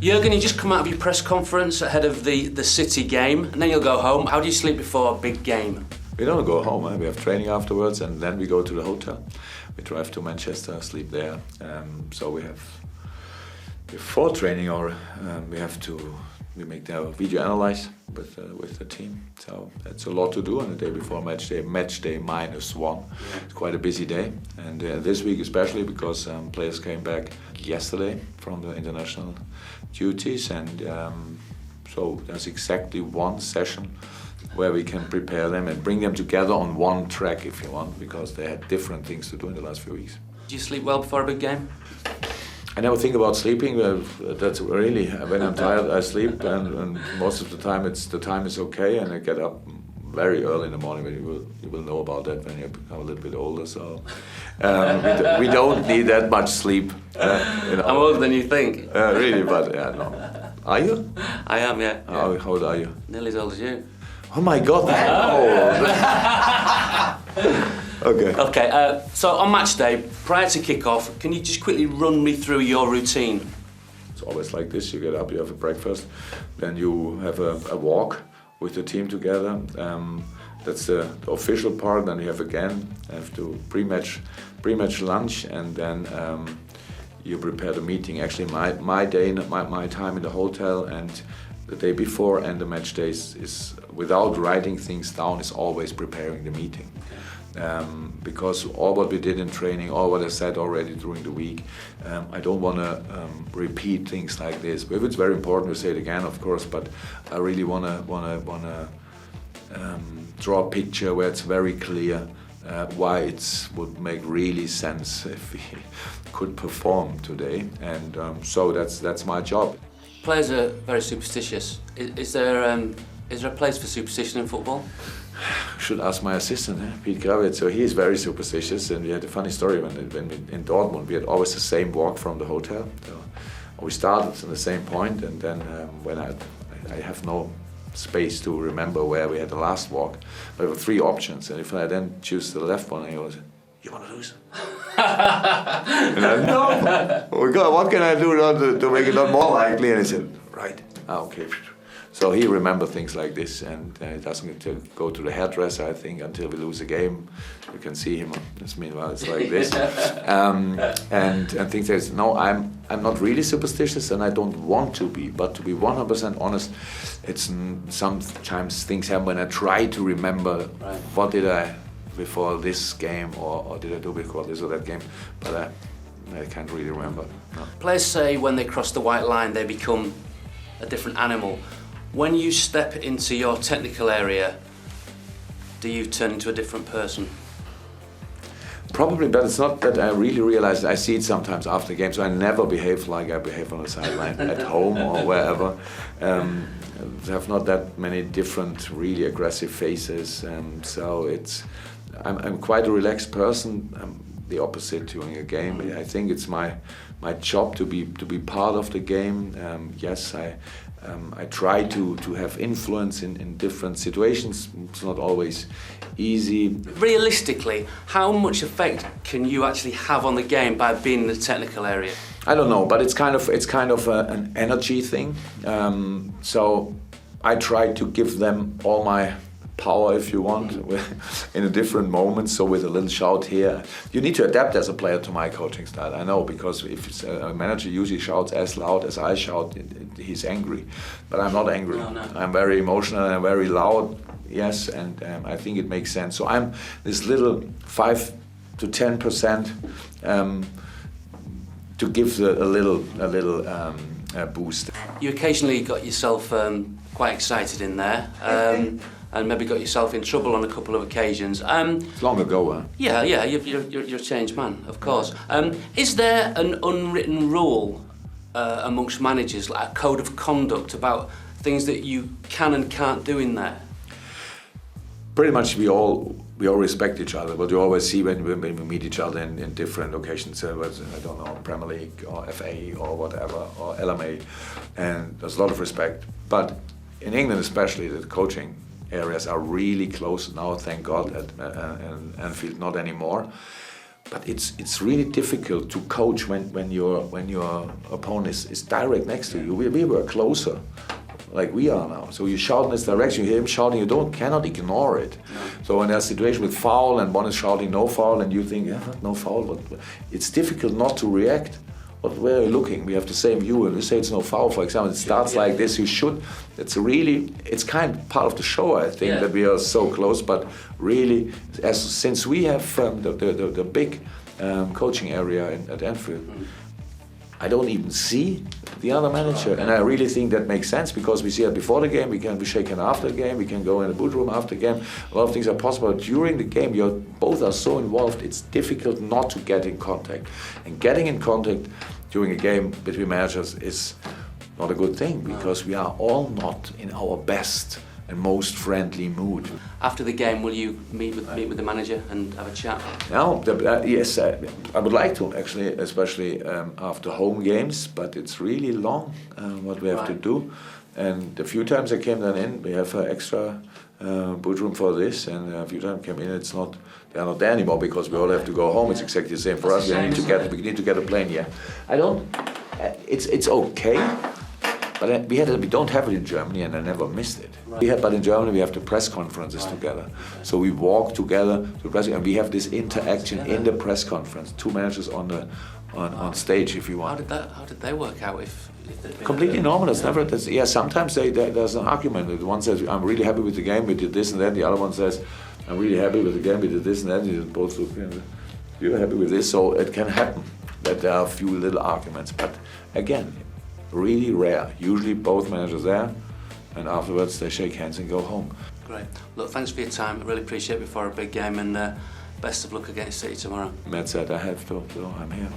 Jurgen, you just come out of your press conference ahead of the City game, and then you'll go home. How do you sleep before a big game? We don't go home. We have training afterwards, and then we go to the hotel. We drive to Manchester, sleep there. So we have before training, or we make the video analyze with the team. So that's a lot to do on the day before match day -1. It's quite a busy day, and this week especially because players came back yesterday from the international duties, and so there's exactly one session where we can prepare them and bring them together on one track, if you want, because they had different things to do in the last few weeks. Do you sleep well before a big game? I never think about sleeping. That's really, when I'm tired, I sleep, and most of the time is okay, and I get up very early in the morning. But you will know about that when you become a little bit older. So we don't need that much sleep. I'm older than you think. Really, but no. Are you? I am, yeah. How old are you? Nearly as old as you. Oh my God, that old. Okay. So on match day, prior to kick-off, can you just quickly run me through your routine? It's always like this. You get up, you have a breakfast, then you have a walk with the team together. That's the official part. Then you have to pre-match lunch, and then you prepare the meeting. Actually, my time in the hotel and the day before and the match days is without writing things down, is always preparing the meeting. Because all what we did in training, all what I said already during the week, I don't want to repeat things like this. If it's very important, to say it again, of course. But I really want to draw a picture where it's very clear why it would make really sense if we could perform today, and so that's my job. Players are very superstitious. Is there a place for superstition in football? Should ask my assistant, Pete Gravitz. So he is very superstitious, and we had a funny story when in Dortmund we had always the same walk from the hotel. So we started at the same point, and then when I have no space to remember where we had the last walk, but there were 3 options, and if I then choose the left one, he was, "You want to lose?" And I, "No. Oh God, what can I do to make it not more likely?" And he said, "Right. Okay." So he remembers things like this, and he doesn't get to go to the hairdresser, I think, until we lose a game. You can see him. Meanwhile, it's like this, and things like this. No, I'm not really superstitious, and I don't want to be. But to be 100% honest, it's sometimes things happen when I try to remember what did I before this game, or did I do before this or that game, but I can't really remember. No. Players say when they cross the white line, they become a different animal. When you step into your technical area, do you turn into a different person? Probably, but it's not that I really realize it. I see it sometimes after games, so I never behave like I behave on the sideline at home or wherever. I have not that many different, really aggressive faces, so I'm quite a relaxed person. I'm the opposite during a game. I think it's my job to be part of the game. Yes, I try to have influence in different situations. It's not always easy. Realistically, how much effect can you actually have on the game by being in the technical area? I don't know, but it's kind of an energy thing. So I try to give them all my power, if you want, in a different moment. So with a little shout here, you need to adapt as a player to my coaching style. I know, because if it's a manager usually shouts as loud as I shout, he's angry, but I'm not angry. No. I'm very emotional and very loud. Yes, and I think it makes sense. So I'm this little 5 to 10% to give a little boost. You occasionally got yourself quite excited in there. And maybe got yourself in trouble on a couple of occasions. It's long ago, huh? Yeah, you're a changed man, of course. Is there an unwritten rule amongst managers, like a code of conduct about things that you can and can't do in there? Pretty much we all respect each other, but you always see when we meet each other in different occasions, I don't know, Premier League or FA or whatever, or LMA, and there's a lot of respect. But in England especially, the coaching areas are really close now, thank God, at Anfield not anymore. but it's really difficult to coach when your opponent is direct next to you. We were closer, like we are now. So you shout in this direction, you hear him shouting, you cannot ignore it. No. So when there's a situation with foul and one is shouting no foul and you think, yeah, no foul, but it's difficult not to react. But where are you looking? We have the same view, and we say it's no foul, for example, it starts like this, you should. It's kind of part of the show, I think, that we are so close, but really, since we have the big coaching area at Anfield, I don't even see the other manager, and I really think that makes sense because we see it before the game, we shake hands after the game, we can go in the boot room after the game. A lot of things are possible. During the game, both are so involved, it's difficult not to get in contact. And getting in contact during a game between managers is not a good thing because we are all not in our best and most friendly mood. After the game, will you meet with the manager and have a chat? No, yes, I would like to actually, especially after home games, but it's really long what we have to do. And a few times I came then in, we have an extra boot room for this, and a few times I came in, they're not there anymore because we all have to go home. It's exactly the same for us. We need to get a plane. Yeah, it's okay. But we don't have it in Germany, and I never missed it. Right. But in Germany we have the press conferences together. So we walk together to the press, and we have this interaction in the press conference. Two managers on stage, if you want. How did they work out? If completely normal. It's never. Sometimes there's an argument. One says, "I'm really happy with the game. We did this and that." The other one says, "I'm really happy with the game. We did this and that." You both look. You're happy with this, so it can happen that there are a few little arguments. But again, really rare. Usually both managers there, and afterwards they shake hands and go home. Great. Look, thanks for your time. I really appreciate it before a big game, and best of luck against City tomorrow. Matt said I have to, so I'm here.